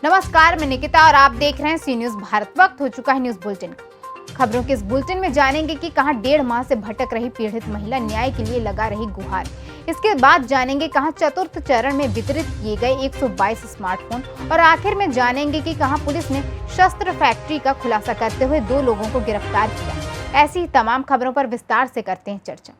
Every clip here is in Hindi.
नमस्कार, मैं निकिता और आप देख रहे हैं सी न्यूज भारत। वक्त हो चुका है न्यूज बुलेटिन का। खबरों के इस बुलेटिन में जानेंगे कि कहां 1.5 माह से भटक रही पीड़ित महिला न्याय के लिए लगा रही गुहार। इसके बाद जानेंगे कहां चतुर्थ चरण में वितरित किए गए 122 स्मार्टफोन और आखिर में जानेंगे कि कहां पुलिस ने शस्त्र फैक्ट्री का खुलासा करते हुए 2 लोगों को गिरफ्तार किया। ऐसी तमाम खबरों पर विस्तार से करते हैं चर्चा।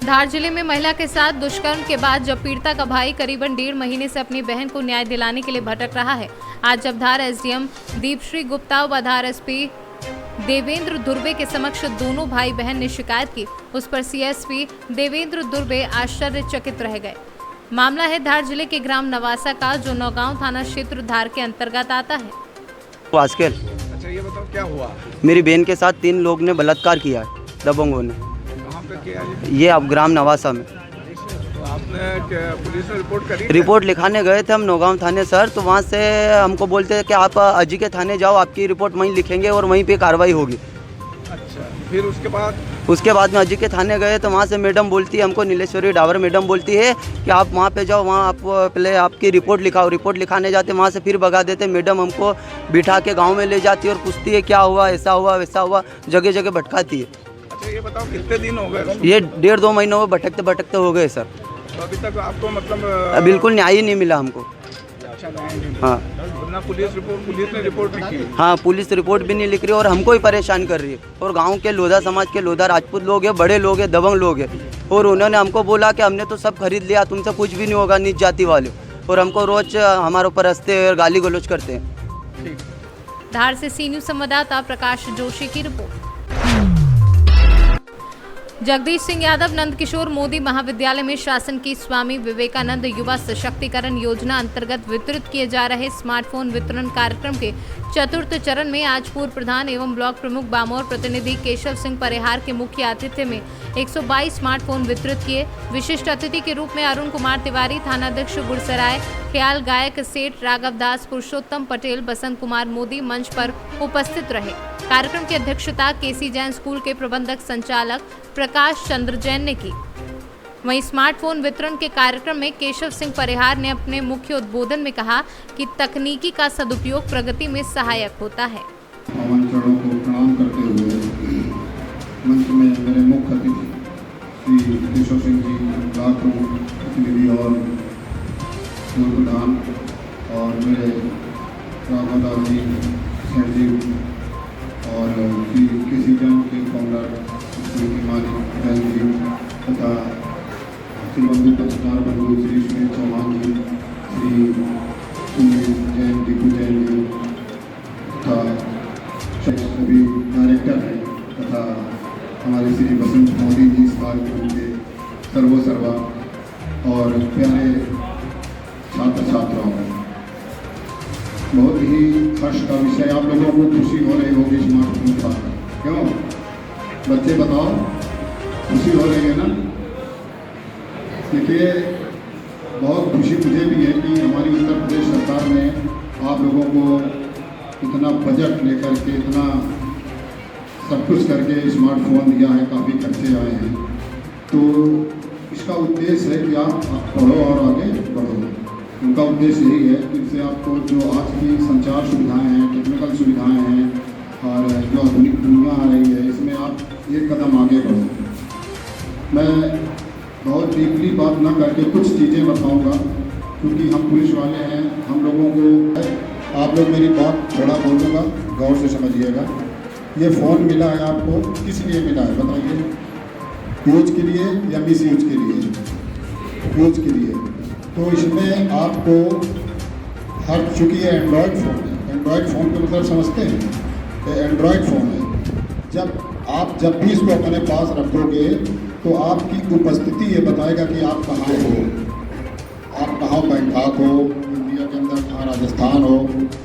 धार जिले में महिला के साथ दुष्कर्म के बाद जब पीड़िता का भाई करीबन 1.5 महीने से अपनी बहन को न्याय दिलाने के लिए भटक रहा है, आज जब धार एसडीएम दीपश्री गुप्ता व धार एसपी देवेंद्र दुर्वे के समक्ष दोनों भाई बहन ने शिकायत की, उस पर सीएसपी देवेंद्र दुर्वे आश्चर्यचकित रह गए। मामला है धार जिले के ग्राम नवासा का, जो नौगांव थाना क्षेत्र धार के अंतर्गत आता है। अच्छा, ये बताओ क्या हुआ? मेरी बहन के साथ 3 लोग ने बलात्कार किया है, दबंगों ने। कहाँ पे किया ये अब ग्राम नवासा में। तो आपने पुलिस में रिपोर्ट करी? रिपोर्ट लिखाने गए थे हम नौगांव थाने सर, तो वहाँ से हमको बोलते हैं कि आप अजी के थाने जाओ, आपकी रिपोर्ट वहीं लिखेंगे और वहीं पे कार्रवाई होगी। अच्छा, फिर उसके बाद में अजी के थाने गए तो वहाँ से मैडम बोलती है हमको, नीलेश्वरी डावर मैडम बोलती है कि आप वहाँ पे जाओ, वहाँ आप पहले आपकी रिपोर्ट लिखाओ। रिपोर्ट लिखाने जाते वहाँ से फिर भगा देते। मैडम हमको बिठा के गाँव में ले जाती है और पूछती है क्या हुआ, ऐसा हुआ वैसा हुआ, जगह जगह भटकाती है। अच्छा, ये बताओ कितने दिन हो गए? ये 1.5-2 महीनों में भटकते भटकते हो गए सर। तो अभी तक आपको मतलब बिल्कुल न्याय ही नहीं मिला हमको। अच्छा, हाँ, ना पुलिस ने रिपोर्ट लिखी? हाँ, पुलिस रिपोर्ट भी नहीं लिख रही और हमको ही परेशान कर रही है। और गांव के लोधा समाज के लोधा राजपूत लोग हैं, बड़े लोग हैं, दबंग लोग हैं, और उन्होंने हमको बोला कि हमने तो सब खरीद लिया, तुमसे कुछ भी नहीं होगा, नीच जाति वाले, और हमको रोज हमारे ऊपर हंसते हैं और गाली गलौज करते हैं। धार से सी न्यूज संवाददाता प्रकाश जोशी की रिपोर्ट। जगदीश सिंह यादव नंदकिशोर मोदी महाविद्यालय में शासन की स्वामी विवेकानंद युवा सशक्तिकरण योजना अंतर्गत वितरित किए जा रहे स्मार्टफोन वितरण कार्यक्रम के चतुर्थ चरण में आज पूर्व प्रधान एवं ब्लॉक प्रमुख बामोर प्रतिनिधि केशव सिंह परिहार के मुख्य आतिथ्य में 122 स्मार्टफोन वितरित किए। विशिष्ट अतिथि के रूप में अरुण कुमार तिवारी, थानाध्यक्ष गुड़सराय, ख्याल गायक सेठ राघव दास, पुरुषोत्तम पटेल, बसंत कुमार मोदी मंच पर उपस्थित रहे। कार्यक्रम की अध्यक्षता केसी जैन स्कूल के प्रबंधक संचालक प्रकाश चंद्र जैन ने की। वहीं स्मार्टफोन वितरण के कार्यक्रम में केशव सिंह परिहार ने अपने मुख्य उद्बोधन में कहा कि तकनीकी का सदुपयोग प्रगति में सहायक होता है। पवन चरणों को प्रणाम करते हुए मंच में मेरे मुख्य अतिथि श्री केशव सिंह जी, ब्लॉक प्रमुख प्रतिनिधि और पूर्व प्रधान, और मेरे राघव दास जी, सेठ जी, और श्री केसी जैन के फाउंडर स्कूल के मालिक जैन जी, तथा श्री बंधु पत्रकार बंधु श्री सुनील चौहान जी, श्री सुनील जैन, दीपू जैन जी, तथा सभी डायरेक्टर हैं, तथा हमारे श्री बसंत मोदी जी इस कार्यक्रम के सर्वा और प्यारे छात्र छात्राओं, बहुत ही हर्ष का विषय। आप लोगों को खुशी हो रही होगी स्मार्टफोन का, क्यों बच्चे बताओ, खुशी हो रही है ना? देखिए, बहुत खुशी मुझे भी है कि हमारी उत्तर प्रदेश सरकार ने आप लोगों को इतना बजट लेकर के, इतना सब कुछ करके स्मार्टफोन दिया है, काफ़ी खर्चे आए हैं। तो इसका उद्देश्य है कि आप पढ़ो और आगे बढ़ो। उनका उद्देश्य यही है कि इससे आपको जो आज की संचार सुविधाएं हैं, टेक्निकल सुविधाएं हैं, और जो आधुनिक दुनिया आ रही है, इसमें आप एक कदम आगे बढ़ो। मैं बहुत डीपली बात ना करके कुछ चीज़ें बताऊंगा, क्योंकि हम पुलिस वाले हैं, हम लोगों को, आप लोग मेरी बात थोड़ा बोलूँगा, गौर से समझिएगा। ये फ़ोन मिला है आपको, किस लिए मिला है बताइए? यूज के लिए या मिस यूज के लिए? यूज के लिए। तो इसमें आपको हर, चूँकि ये एंड्रॉयड फ़ोन है, एंड्रॉयड फ़ोन का मतलब समझते हैं? ये एंड्रॉयड फ़ोन है। जब भी इसको अपने पास रखोगे तो आपकी उपस्थिति ये बताएगा कि आप कहाँ हो, आप कहाँ बैंकॉक हो, इंडिया के अंदर कहाँ, राजस्थान हो,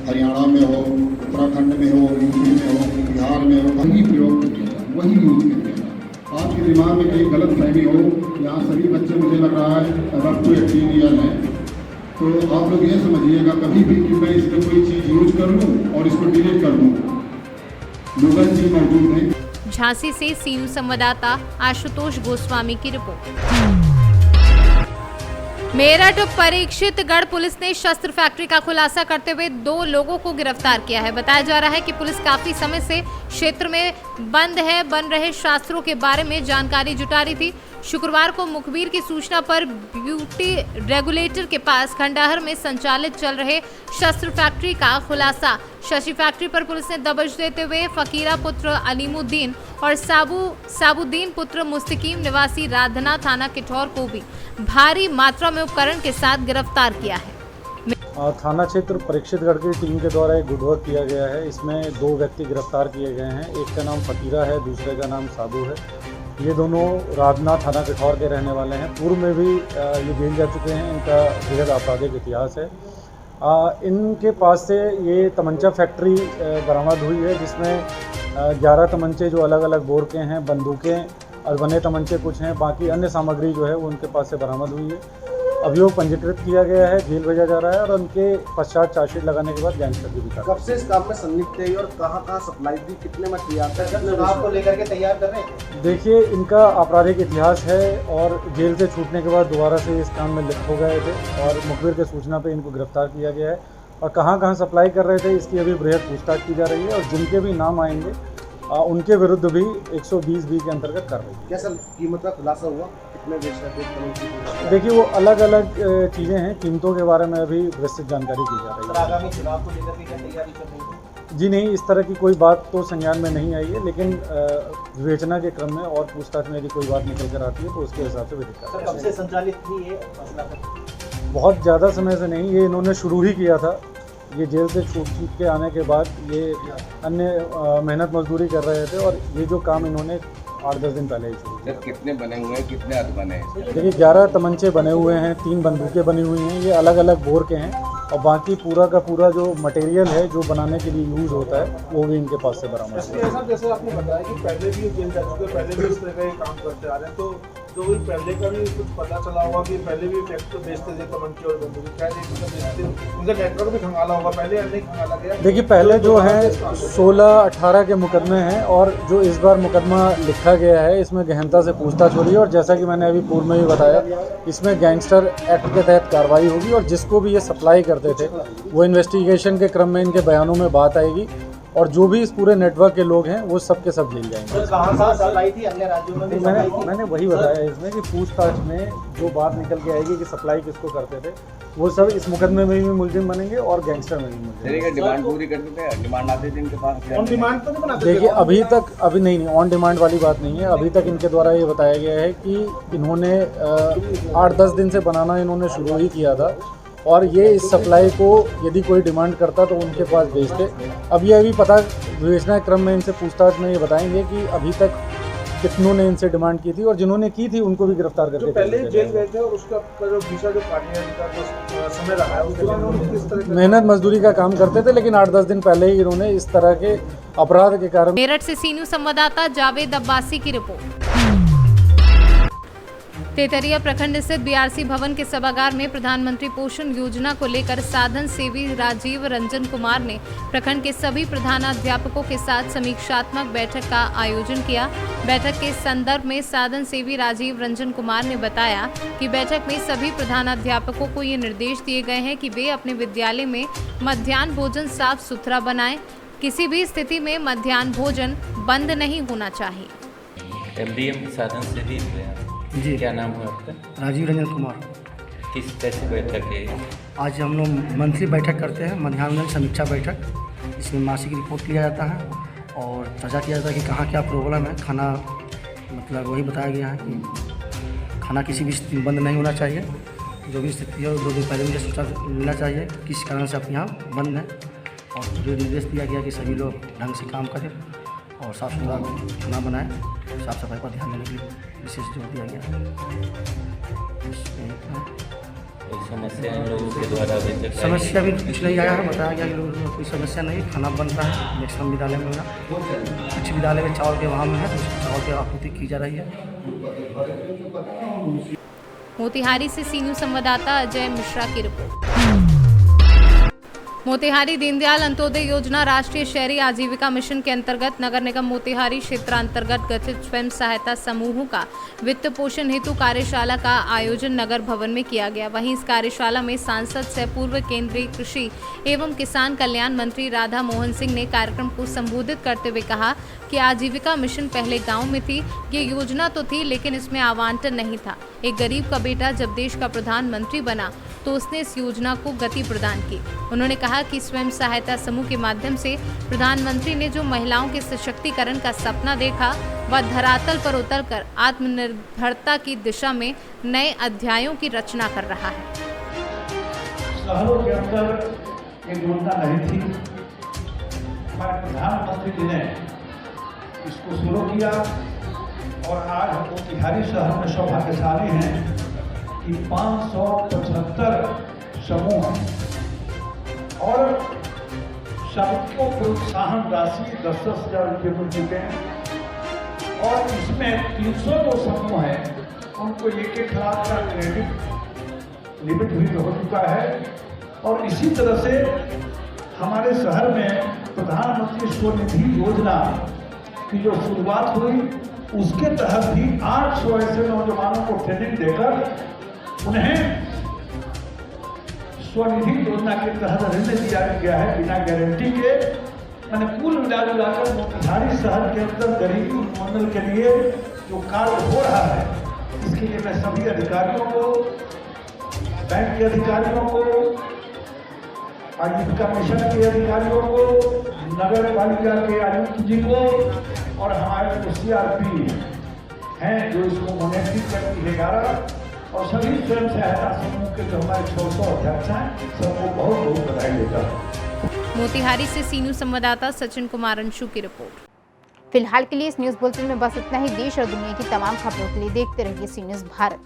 हरियाणा में हो, उत्तराखंड में हो, यूपी में हो, बिहार में हो, वही प्रयोग करिएगा, वही यूज करिएगा। आपके दिमाग में कहीं गलत फहमी हो, यहाँ सभी बच्चे मुझे लग रहा है अगर टू 18 ईयर हैं, तो आप लोग ये समझिएगा कभी भी कि मैं इसमें कोई चीज़ यूज कर लूँ और इसको डिलीट कर दूँ, गूगल जी मौजूद नहीं। झांसी से सी न्यूज संवाददाता आशुतोष गोस्वामी की रिपोर्ट। मेरठ परीक्षितगढ़ पुलिस ने शस्त्र फैक्ट्री का खुलासा करते हुए 2 लोगों को गिरफ्तार किया है। बताया जा रहा है कि पुलिस काफी समय से क्षेत्र में बन रहे शस्त्रों के बारे में जानकारी जुटा रही थी। शुक्रवार को मुखबिर की सूचना पर ब्यूटी रेगुलेटर के पास खंडहर में संचालित चल रहे शस्त्र फैक्ट्री का खुलासा। शशि फैक्ट्री पर पुलिस ने दबिश देते हुए फकीरा पुत्र अलीमुद्दीन और साबुद्दीन पुत्र मुस्तकीम निवासी राधना थाना किठौर को भी भारी मात्रा में उपकरण के साथ गिरफ्तार किया है। थाना क्षेत्र परीक्षितगढ़ की टीम के द्वारा एक गुडवर्क किया गया है। इसमें 2 व्यक्ति गिरफ्तार किए गए हैं। एक का नाम फकीरा है, दूसरे का नाम साबू है। ये दोनों राधना थाना किठौर के रहने वाले हैं। पूर्व में भी ये जेल जा चुके हैं। इनका बेहद आपराधिक इतिहास है। इनके पास से ये तमंचा फैक्ट्री बरामद हुई है, जिसमें 11 तमंचे जो अलग अलग बोर के हैं, बंदूकें और बने तमंचे कुछ हैं। बाकी अन्य सामग्री जो है वो उनके पास से बरामद हुई है। अभियोग पंजीकृत किया गया है, जेल भेजा जा रहा है और उनके पश्चात चार्जशीट लगाने के बाद गैंगस्टर की भी। कब से इस काम में संलिप्त है और कहाँ सप्लाई दी, कितने में किया था, कितने आपको लेकर के तैयार कर रहे थे? देखिए, इनका आपराधिक इतिहास है और जेल से छूटने के बाद दोबारा से इस काम में लिप्त हो गए थे और मुखबिर के सूचना पे इनको गिरफ्तार किया गया है। और कहाँ सप्लाई कर रहे थे इसकी अभी बृहद पूछताछ की जा रही है और जिनके भी नाम आएंगे उनके विरुद्ध भी 120(b) के अंतर्गत कर रही है। क्या सर कीमत का खुलासा हुआ, कितने बेच रहे थे? देखिए, वो अलग अलग चीज़ें हैं। कीमतों के बारे में अभी विस्तृत जानकारी की जा रही है। आगामी चुनाव को लेकर के क्या तैयारी कर रही है? जी नहीं, इस तरह की कोई बात तो संज्ञान में नहीं आई है, लेकिन विवेचना के क्रम में और पूछताछ में यदि कोई बात निकल कर आती है तो उसके हिसाब से विधिक कार्रवाई। कब से संचालित थी ये मसला? बहुत ज़्यादा समय से नहीं, ये इन्होंने शुरू ही किया था। ये जेल से छूट के आने के बाद ये अन्य मेहनत मजदूरी कर रहे थे और ये जो काम इन्होंने 8-10 दिन पहले ही शुरू किया। कितने बने हुए हैं, कितने हद बने हैं? देखिए, 11 तमंचे बने हुए हैं, 3 बंदूकें बनी हुई हैं। ये अलग अलग बोर के हैं और बाकी पूरा का पूरा जो मटेरियल है जो बनाने के लिए यूज़ होता है वो भी इनके पास से बरामद है। जैसे आपने बताया कि पहले भी जेल जा चुके, पहले भी इस तरह का काम करते आ रहे हैं, तो जो भी पहले का भी कुछ पता चला होगा कि पहले भी फैक्ट्री बेचते थे तमंचे और बंदूक, क्या उनका नेटवर्क भी खंगाला होगा, पहले नहीं खंगाला गया? देखिए, पहले जो है 16-18 के मुकदमे हैं और जो इस बार मुकदमा लिखा गया है इसमें गहनता से पूछताछ हो रही है और जैसा कि मैंने अभी पूर्व में भी बताया, इसमें गैंगस्टर एक्ट के तहत कार्रवाई होगी और जिसको भी ये सप्लाई करते थे वो इन्वेस्टिगेशन के क्रम में इनके बयानों में बात आएगी और जो भी इस पूरे नेटवर्क के लोग हैं वो सब के सब जेल जाएंगे। कहाँ सप्लाई थी, अन्य राज्यों में भी सप्लाई थी? मैंने वही बताया इसमें कि पूछताछ में जो बात निकल के आएगी कि सप्लाई किसको करते थे वो सब इस मुकदमे में भी मुलजिम बनेंगे और गैंगस्टर में भी मुलजिम। डिमांड पूरी करते थे, डिमांड आते थे इनके पास? ऑन डिमांड तो नहीं बनाते? देखिए, अभी नहीं ऑन डिमांड वाली बात नहीं है। अभी तक इनके द्वारा ये बताया गया है कि इन्होंने 8-10 दिन से बनाना इन्होंने शुरू ही किया था और ये इस सप्लाई को यदि कोई डिमांड करता तो उनके पास भेजते। अब ये अभी पता विवेचना क्रम में इनसे पूछताछ में ये बताएंगे कि अभी तक कितनों ने इनसे डिमांड की थी और जिन्होंने की थी उनको भी गिरफ्तार करके पहले जेल गए थे और उसका जो दूसरा जो पार्टी है इनका जो समय रहा है उसके बाद उन्होंने किस तरह मेहनत मजदूरी का काम करते थे, लेकिन 8-10 दिन पहले ही इन्होंने इस तरह के अपराध के कारण। मेरठ से सी न्यूज़ संवाददाता जावेद अब्बासी की रिपोर्ट। तेतरिया प्रखंड स्थित बीआरसी भवन के सभागार में प्रधानमंत्री पोषण योजना को लेकर साधन सेवी राजीव रंजन कुमार ने प्रखंड के सभी प्रधानाध्यापकों के साथ समीक्षात्मक बैठक का आयोजन किया। बैठक के संदर्भ में साधन सेवी राजीव रंजन कुमार ने बताया कि बैठक में सभी प्रधानाध्यापकों को ये निर्देश दिए गए हैं कि वे अपने विद्यालय में मध्याह्न भोजन साफ सुथरा बनाएं। किसी भी स्थिति में मध्याह्न भोजन बंद नहीं होना चाहिए। एमडीएम साधन सेवी जी, क्या नाम है आपका? राजीव रंजन कुमार। किस तरह से बैठक है? आज हम लोग मंथली बैठक करते हैं, मध्याह्न समीक्षा बैठक। इसमें मासिक रिपोर्ट लिया जाता है और चर्चा किया जाता है कि कहाँ क्या प्रॉब्लम है। खाना मतलब वही बताया गया है कि खाना किसी भी स्थिति में बंद नहीं होना चाहिए। जो भी स्थिति है 2 दिन पहले मुझे सूचना मिलना चाहिए किस कारण से आप यहाँ बंद है और जो निर्देश दिया गया कि सभी लोग ढंग से काम करें और साफ़ सुथरा खाना बनाएं, साफ़ सफाई पर ध्यान देने के लिए विशेष जोर दिया गया। समस्या इन लोगों के द्वारा अभी तक समस्या भी कुछ नहीं आया है। बताया गया कि लोगों को कोई समस्या नहीं, खाना बनता है। मैक्सिमम विद्यालय में होना, कुछ विद्यालय में चावल के वहाँ में है, चावल की आपूर्ति की जा रही है। मोतिहारी से सी न्यूज़ संवाददाता अजय मिश्रा की रिपोर्ट। मोतिहारी दीनदयाल अंत्योदय योजना राष्ट्रीय शहरी आजीविका मिशन के अंतर्गत नगर निगम मोतिहारी क्षेत्रांतर्गत गठित स्वयं सहायता समूहों का वित्त पोषण हेतु कार्यशाला का आयोजन नगर भवन में किया गया। वहीं इस कार्यशाला में सांसद सह पूर्व केंद्रीय कृषि एवं किसान कल्याण मंत्री राधा मोहन सिंह ने कार्यक्रम को संबोधित करते हुए कहा कि आजीविका मिशन पहले गाँव में थी। ये योजना तो थी लेकिन इसमें आवंटन नहीं था। एक गरीब का बेटा जब देश का प्रधानमंत्री बना तो उसने इस योजना को गति प्रदान की। उन्होंने कहा कि स्वयं सहायता समूह के माध्यम से प्रधानमंत्री ने जो महिलाओं के सशक्तिकरण का सपना देखा वह धरातल पर उतरकर आत्मनिर्भरता की दिशा में नए अध्यायों की रचना कर रहा है। शहरों के अंदर ये योजना नहीं थी। हमारे प्रधानमंत्री जी ने इसको शुरू किया और आज हम मोतिहारी शहर में सौभाग्यशाली हैं कि 575 समूह और सबको प्रोत्साहन राशि 10,000 रुपये मिल चुके हैं और इसमें 300 जो समूह है उनको 1 लाख का क्रेडिट लिमिट भी हो चुका है। और इसी तरह से हमारे शहर में प्रधानमंत्री स्वनिधि योजना की जो शुरुआत हुई उसके तहत भी 800 ऐसे नौजवानों को ट्रेनिंग देकर उन्हें स्वनिधि योजना के तहत ऋण दिया गया है बिना गारंटी के। मैंने कुल मिलाकर मोतिहारी शहर के अंदर गरीबी उन्मूलन के लिए जो कार्य हो रहा है इसके लिए मैं सभी अधिकारियों को, बैंक के अधिकारियों को, आजीविका मिशन के अधिकारियों को, नगर पालिका के आयुक्त जी को और हमारे जो CRP हैं जो इसको मॉनिटरिंग करती है 11 और सभी स्वयं सहायता समूह के जो हमारे 600 अध्यक्ष हैं सबको बहुत बहुत बधाई देता हूँ। मोतिहारी से सी न्यूज़ संवाददाता सचिन कुमार अंशु की रिपोर्ट। फिलहाल के लिए इस न्यूज़ बुलेटिन में बस इतना ही। देश और दुनिया की तमाम खबरों के लिए देखते रहिए सी न्यूज़ भारत।